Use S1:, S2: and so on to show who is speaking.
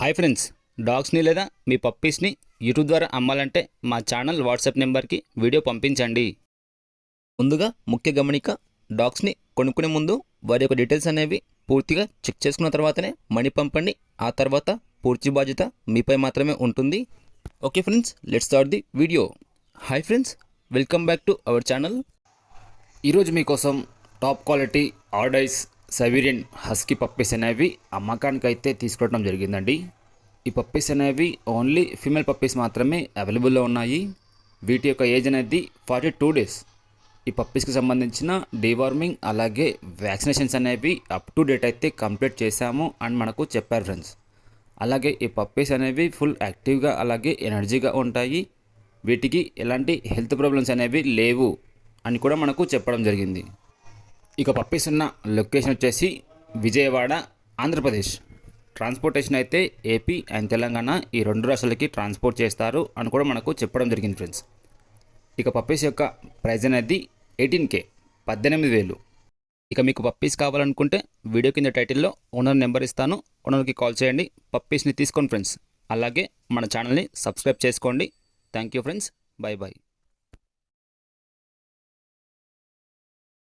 S1: Hi friends, డాగ్స్ని లేదా మీ పప్పీస్ని YouTube ద్వారా అమ్మాలంటే మా ఛానల్ వాట్సాప్ నెంబర్కి వీడియో పంపించండి. ముందుగా ముఖ్య గమనిక, డాగ్స్ని కొనుక్కునే ముందు వారి యొక్క డీటెయిల్స్ అనేవి పూర్తిగా చెక్ చేసుకున్న తర్వాతనే మనీ పంపండి. ఆ తర్వాత పూర్తి బాధ్యత మీపై మాత్రమే ఉంటుంది. Okay friends, let's start the video. Hi friends, welcome back to our channel. ఈరోజు మీకోసం టాప్ క్వాలిటీ ఆర్డైస్ సైబీరియన్ హస్కీ పప్పీస్ అనేవి అమ్మకానికి అయితే తీసుకురావడం జరిగిందండి. ఈ పప్పీస్ అనేవి ఓన్లీ ఫీమేల్ పప్పీస్ మాత్రమే అవైలబుల్లో ఉన్నాయి. వీటి యొక్క ఏజ్ అనేది 42 డేస్. ఈ పప్పీస్కి సంబంధించిన డీవార్మింగ్ అలాగే వ్యాక్సినేషన్స్ అనేవి అప్ టు డేట్ అయితే కంప్లీట్ చేశాము అని మనకు చెప్పారు ఫ్రెండ్స్. అలాగే ఈ పప్పీస్ అనేవి ఫుల్ యాక్టివ్గా అలాగే ఎనర్జీగా ఉంటాయి. వీటికి ఎలాంటి హెల్త్ ప్రాబ్లమ్స్ అనేవి లేవు అని కూడా మనకు చెప్పడం జరిగింది. ఇక పప్పీస్ ఉన్న లొకేషన్ వచ్చేసి విజయవాడ, ఆంధ్రప్రదేశ్. ట్రాన్స్పోర్టేషన్ అయితే ఏపీ అండ్ తెలంగాణ ఈ రెండు రాష్ట్రాలకి ట్రాన్స్పోర్ట్ చేస్తారు అని కూడా మనకు చెప్పడం జరిగింది ఫ్రెండ్స్. ఇక పప్పీస్ యొక్క ప్రైస్ అనేది 18K, 18,000. ఇక మీకు పప్పీస్ కావాలనుకుంటే వీడియో కింద టైటిల్లో ఓనర్ నెంబర్ ఇస్తాను, ఓనర్కి కాల్ చేయండి, పప్పీస్ని తీసుకోండి ఫ్రెండ్స్. అలాగే మన ఛానల్ని సబ్స్క్రైబ్ చేసుకోండి. Thank you friends, by by.